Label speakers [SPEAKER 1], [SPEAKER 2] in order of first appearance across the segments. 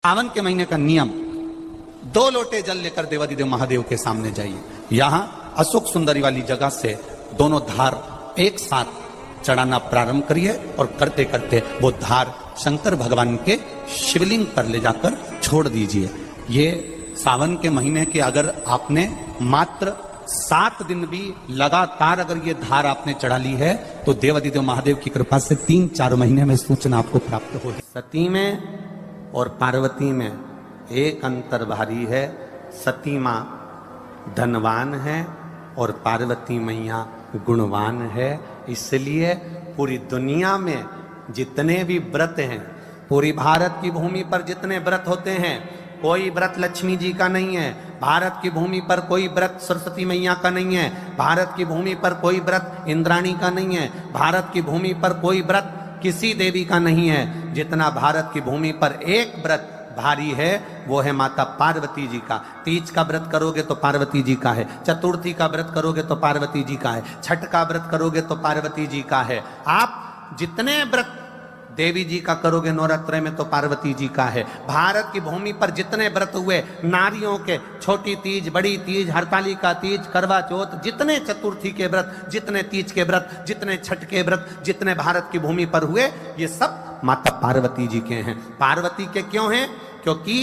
[SPEAKER 1] सावन के महीने का नियम, 2 लोटे जल लेकर देवादिदेव महादेव के सामने जाइए। यहाँ अशोक सुंदरी वाली जगह से दोनों धार एक साथ चढ़ाना प्रारंभ करिए और करते करते वो धार शंकर भगवान के शिवलिंग पर ले जाकर छोड़ दीजिए। ये सावन के महीने के अगर आपने मात्र 7 दिन भी लगातार अगर ये धार आपने चढ़ा ली है तो देवादिदेव महादेव की कृपा से 3-4 महीने में सूचना आपको प्राप्त होगी। सती में और पार्वती में एक अंतर भारी है। सती माँ धनवान है और पार्वती मैया गुणवान है। इसलिए पूरी दुनिया में जितने भी व्रत हैं, पूरी भारत की भूमि पर जितने व्रत होते हैं, कोई व्रत लक्ष्मी जी का नहीं है। भारत की भूमि पर कोई व्रत सरस्वती मैया का नहीं है। भारत की भूमि पर कोई व्रत इंद्राणी का नहीं है। भारत की भूमि पर कोई व्रत किसी देवी का नहीं है। जितना भारत की भूमि पर एक व्रत भारी है वो है माता पार्वती जी का। तीज का व्रत करोगे तो पार्वती जी का है, चतुर्थी का व्रत करोगे तो पार्वती जी का है, छठ का व्रत करोगे तो पार्वती जी का है। आप जितने व्रत देवी जी का करोगे नवरात्र में तो पार्वती जी का है। भारत की भूमि पर जितने व्रत हुए नारियों के, छोटी तीज, बड़ी तीज, हरतालिका तीज, करवा चौथ, जितने चतुर्थी के व्रत, जितने तीज के व्रत, जितने छठ के व्रत, जितने भारत की भूमि पर हुए, ये सब माता पार्वती जी के हैं। पार्वती के क्यों हैं? क्योंकि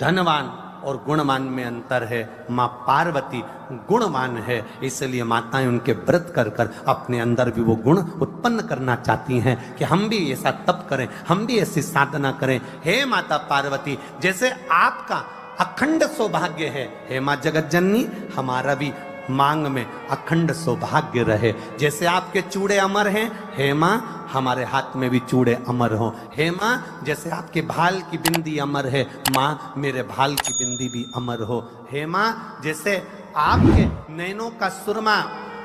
[SPEAKER 1] धनवान और गुणवान में अंतर है। माँ पार्वती गुणवान है, इसलिए माताएं उनके व्रत कर कर अपने अंदर भी वो गुण उत्पन्न करना चाहती हैं कि हम भी ऐसा तप करें, हम भी ऐसी साधना करें। हे माता पार्वती, जैसे आपका अखंड सौभाग्य है, हे माँ जगत जननी, हमारा भी मांग में अखंड सौभाग्य रहे। जैसे आपके चूड़े अमर हैं, हे माँ हमारे हाथ में भी चूड़े अमर हो। हे माँ जैसे आपके भाल की बिंदी अमर है, माँ मेरे भाल की बिंदी भी अमर हो। हे माँ जैसे आपके नैनों का सुरमा,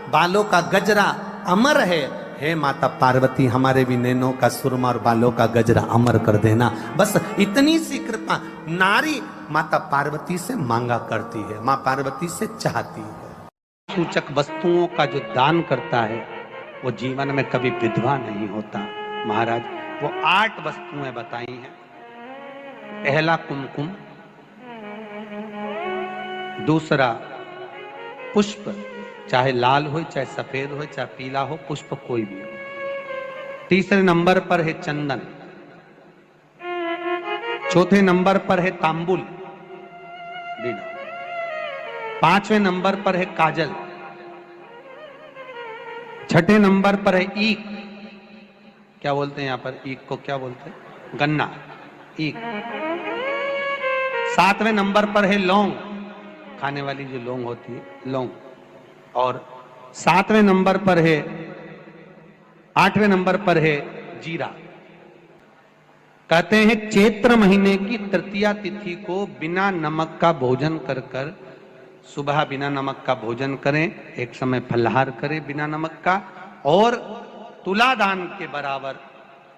[SPEAKER 1] बालों का गजरा अमर है, हे माता पार्वती हमारे भी नैनों का सुरमा और बालों का गजरा अमर कर देना। बस इतनी सी कृपा नारी माता पार्वती से मांगा करती है, माँ पार्वती से चाहती है। सूचक वस्तुओं का जो दान करता है वो जीवन में कभी विधवा नहीं होता। महाराज वो 8 वस्तुएं बताई हैं। पहला कुमकुम, दूसरा पुष्प, चाहे लाल हो, चाहे सफेद हो, चाहे पीला हो, पुष्प कोई भी हो। तीसरे नंबर पर है चंदन। चौथे नंबर पर है तांबुल, 5वें नंबर पर है काजल। 6ठे नंबर पर है ईख। क्या बोलते हैं यहाँ पर ईख को? क्या बोलते हैं? गन्ना, ईख। 7वें नंबर पर है लौंग, खाने वाली जो लौंग होती है, लौंग। और 7वें नंबर पर है, 8वें नंबर पर है जीरा। कहते हैं चैत्र महीने की तृतीया तिथि को बिना नमक का भोजन कर कर, सुबह बिना नमक का भोजन करें, एक समय फलाहार करें बिना नमक का, और तुलादान के बराबर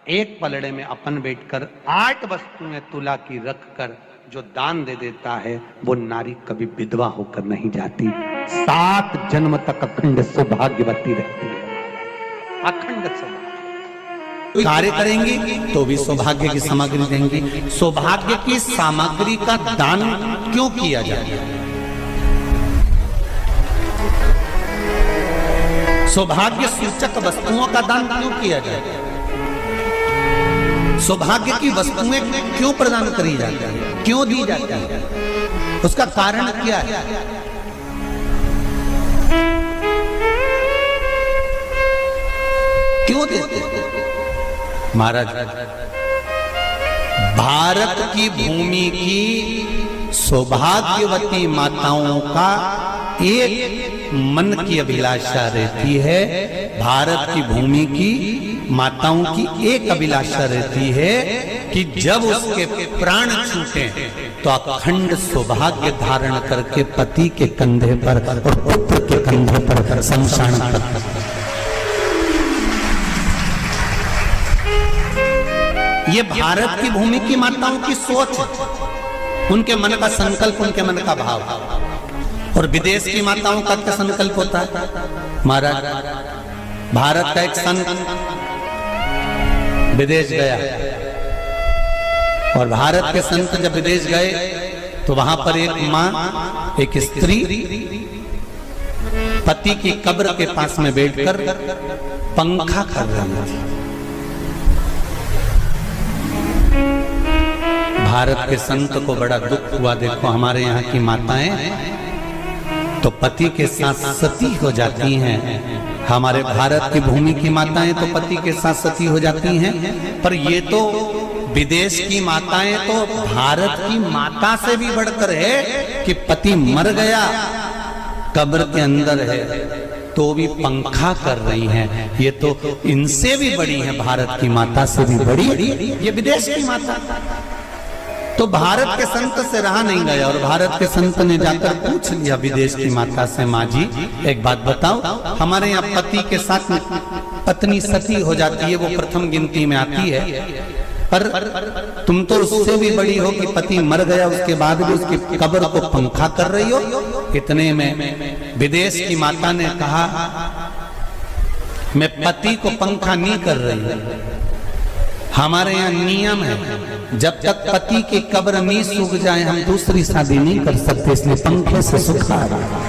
[SPEAKER 1] एक पलड़े में अपन बैठकर 8 वस्तुएं तुला की रख कर जो दान दे देता है वो नारी कभी विधवा होकर नहीं जाती। 7 जन्म तक अखंड सौभाग्यवती रहती है। अखंड सौभाग्य कार्य करेंगी तो भी सौभाग्य की सामग्री देंगी। सौभाग्य की सामग्री का दान क्यों किया जाए? सौभाग्य सूचक वस्तुओं का दान क्यों किया जाए? सौभाग्य की वस्तुएं क्यों प्रदान करी जाती है, क्यों दी जाती है? उसका कारण क्या है? क्यों देते हैं? महाराज भारत की भूमि की सौभाग्यवती माताओं का एक मन की अभिलाषा रहती है। भारत की भूमि की माताओं की एक अभिलाषा रहती है कि जब उसके प्राण छूटे तो अखंड सौभाग्य धारण करके पति के कंधे पर और पुत्र के कंधे पर शमशान पर। ये भारत की भूमि की माताओं की सोच है, उनके मन का संकल्प, उनके मन का भाव। और विदेश की माताओं का क्या संकल्प होता है? महाराज भारत का एक संत विदेश गया, और भारत के संत जब विदेश गए तो वहां पर एक मां, एक स्त्री पति की कब्र के पास में बैठकर पंखा कर रही थी। भारत के संत को बड़ा दुख हुआ, देखो हमारे यहाँ की माताएं तो पति के साथ सती हो जाती हैं, हमारे भारत की भूमि की माताएं तो पति के साथ सती हो जाती हैं, पर ये तो विदेश की माताएं तो भारत की माता से भी बढ़कर है कि पति मर गया कब्र के अंदर है तो भी पंखा कर रही हैं। ये तो इनसे भी बड़ी है, भारत की माता से भी बड़ी ये विदेश की माता। तो भारत के संत से रहा नहीं गया और भारत के संत ने जाकर पूछ लिया विदेश की माता से, माँ जी एक बात बताओ, हमारे यहाँ पति के साथ पत्नी सती हो जाती है, वो प्रथम गिनती में आती है, पर तुम तो उससे भी बड़ी हो कि पति मर गया उसके बाद भी उसकी कब्र को पंखा कर रही हो। इतने में विदेश की माता ने कहा, मैं पति को पंखा नहीं कर रही हूं, हमारे यहाँ नियम है जब तक पति की कब्र नहीं सूख जाए हम दूसरी शादी नहीं कर सकते, इसलिए पंखे से सुखा रहा।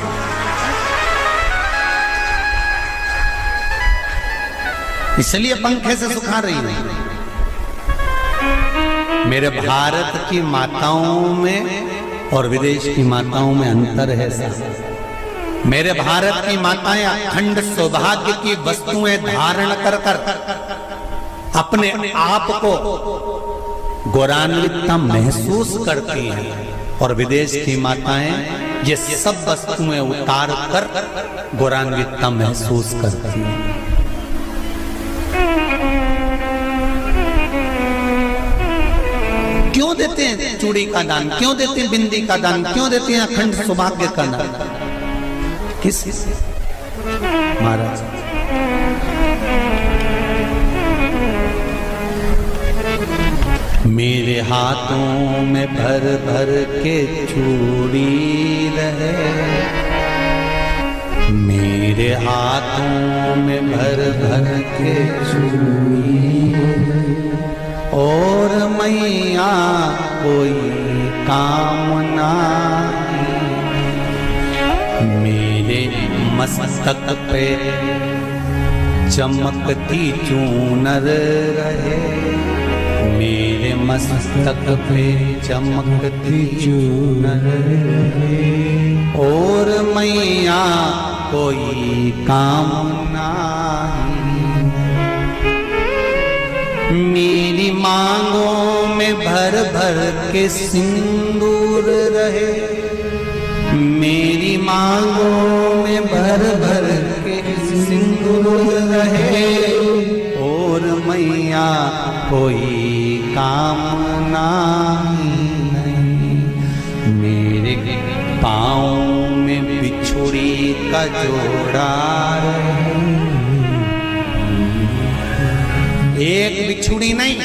[SPEAKER 1] इसलिए पंखे से सुखा रही है। मेरे भारत की माताओं में और विदेश की माताओं में अंतर है साहब। मेरे भारत की माताएं अखंड सौभाग्य की वस्तुएं धारण कर कर अपने आप को गौरवान्वित महसूस करती हैं और विदेश की माताएं ये सब वस्तुएं उतार कर गौरवान्वित महसूस करती हैं। क्यों देते हैं चूड़ी का दान, क्यों देते हैं बिंदी का दान, क्यों देते हैं अखंड सौभाग्य का दान? किस महाराज मेरे हाथों में भर भर के चूड़ी रहे, मेरे हाथों में भर भर के चूड़ी और मैया कोई कामना, मेरे मस्तक पे चमकती चूनर रहे, मेरे मस्तक पे चमकती चूनर रहे और मैया कोई कामना, मेरी मांगों में भर भर के सिंदूर रहे, मेरी मांगों में भर भर के सिंदूर रहे और मैया कोई कामना नहीं, मेरे पाँव में बिछुड़ी का जोड़ा रहे, एक बिछुड़ी नहीं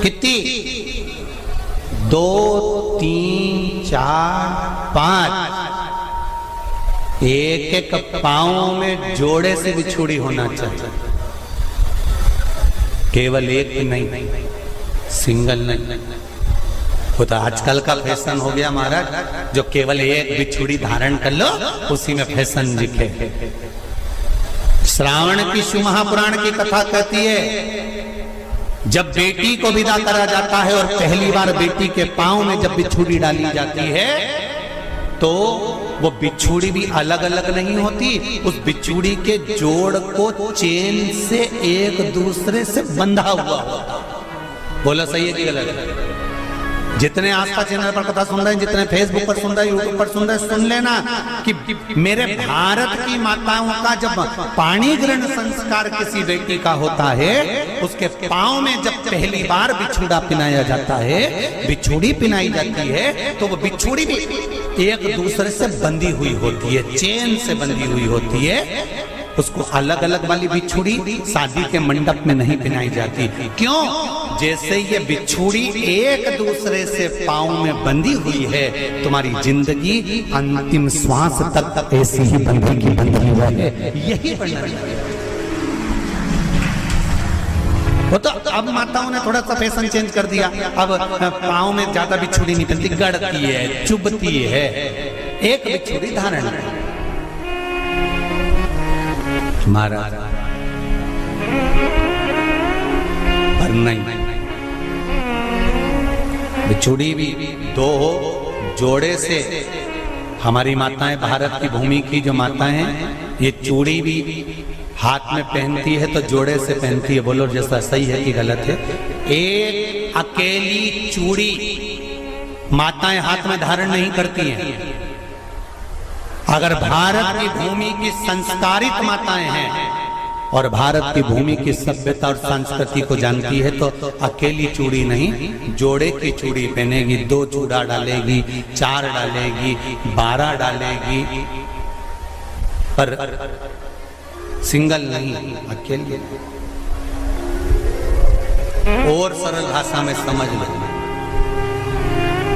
[SPEAKER 1] कितनी, 2 3 4 5 एक एक पाँव में जोड़े से बिछुड़ी होना चाहिए, केवल एक नहीं, सिंगल नहीं। वो तो आजकल का फैशन हो गया महाराज, जो केवल एक बिछुड़ी धारण कर लो उसी में फैशन दिखे। श्रावण की शिव महापुराण की कथा कहती है जब बेटी को विदा करा जाता है और पहली बार बेटी के पांव में जब बिछुड़ी डाली जाती है तो वो बिछुड़ी भी अलग अलग नहीं होती, उस बिछुड़ी के जोड़ को चेन से एक दूसरे से बंधा हुआ होता। बोला सही है कि गलत है? जितने आस्था चैनल पर कथा सुन रहे हैं, जितने फेसबुक पर सुन रहे हैं, यूट्यूब पर सुन रहे हैं, सुन लेना कि मेरे भारत की माताओं का जब पाणी ग्रहण संस्कार किसी बेटी का होता है, उसके पांव में जब पहली बार बिछुड़ा पिनाया जाता है, बिछुड़ी पिनाई जाती है, तो वो बिछुड़ी भी एक दूसरे से बंधी हुई होती है, चेन से बंधी हुई होती है। उसको अलग अलग वाली बिछुड़ी शादी के मंडप में नहीं पिनाई जाती। क्यों? जैसे ये बिछुड़ी एक दूसरे से पांव में बंधी हुई है, तुम्हारी जिंदगी अंतिम श्वास तक ऐसी ही बंधी की बंधी है। यही बनना चाहिए। वो तो अब माताओं ने थोड़ा सा फैशन चेंज कर दिया, अब पाँव में ज्यादा बिछुड़ी नहीं पहनती, गड़ती है, चुभती है, एक बिछुड़ी धारण है। महाराज पर नहीं, बिछुड़ी भी दो हो, जोड़े से। हमारी माताएं, भारत की भूमि की जो माताएं हैं, ये चूड़ी भी हाथ में पहनती है तो जोड़े से पहनती है। बोलो जैसा सही है कि गलत है? एक अकेली चूड़ी माताएं हाथ में धारण नहीं करती हैं। अगर भारत की भूमि की संस्कारित माताएं हैं और भारत की भूमि की सभ्यता और संस्कृति को जानती है तो अकेली चूड़ी नहीं, जोड़े की चूड़ी पहनेगी, 2 चूड़ा डालेगी, 4 डालेगी, 12 डालेगी, पर सिंगल नहीं, अकेले। और सरल भाषा में समझ लो,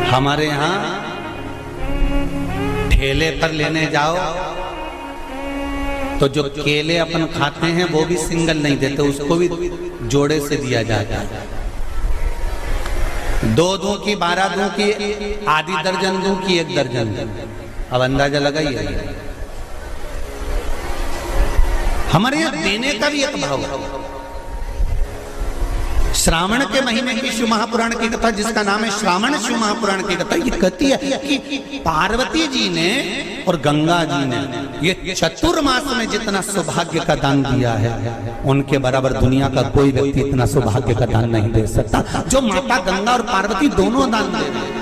[SPEAKER 1] हमारे यहां ठेले पर लेने जाओ तो जो केले अपन खाते हैं वो भी सिंगल नहीं देते, उसको भी जोड़े से दिया जाता है। 2 दूं की, 12 दूं की, आधी दर्जन दूं की 1 दर्जन। अब अंदाजा लगाइए, हमारे यहां देने का भी एक भाव है। श्रावण के महीने की शिव महापुराण की कथा, जिसका नाम है श्रावण शिव महापुराण की कथा, ये कहती है कि पार्वती जी ने और गंगा जी ने ये चतुर्मास में जितना सौभाग्य का दान दिया है, उनके बराबर दुनिया का कोई व्यक्ति इतना सौभाग्य का दान नहीं दे सकता जो माता गंगा और पार्वती दोनों दान दे रहे हैं।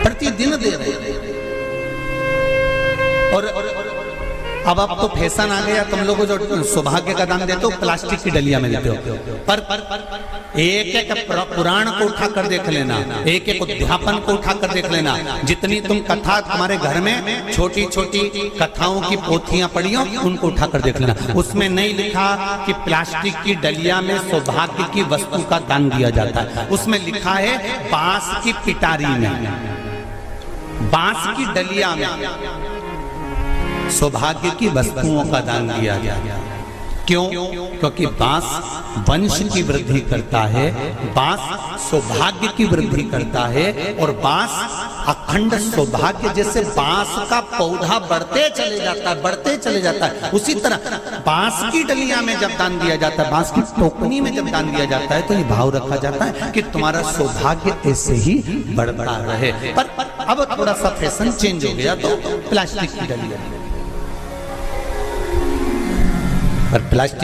[SPEAKER 1] प्रतिदिन दे रहे हैं। और अब तो फैशन आ गया, तुम लोगों जो सौभाग्य का दान देते हो प्लास्टिक की डलिया में देते हो, पर एक एक पुराण को उठाकर देख लेना, एक एक उद्यापन को उठाकर देख लेना। जितनी तुम कथा तुम्हारे घर में छोटी छोटी कथाओं की पोथियां पड़ी हो, उनको उठाकर देख लेना। उसमें नहीं लिखा कि प्लास्टिक की डलिया में सौभाग्य की वस्तु का दान दिया जाता है। उसमें लिखा है बांस की पिटारी में, बांस की डलिया में सौभाग्य की वस्तुओं का दान दिया गया। क्यों? क्योंकि बांस वंश की वृद्धि करता है, बांस सौभाग्य की वृद्धि करता है, और बांस अखंड सौभाग्य। जैसे बांस का पौधा बढ़ते चले जाता है, बढ़ते चले जाता है, उसी तरह बांस की डलिया में जब दान दिया जाता है, बांस की टोकनी में जब दान दिया जाता है, तो ये भाव रखा जाता है कि तुम्हारा सौभाग्य ऐसे ही बढ़ता रहे। पर अब थोड़ा सा फैशन चेंज हो गया तो प्लास्टिक की डलिया, पर प्लास्टिक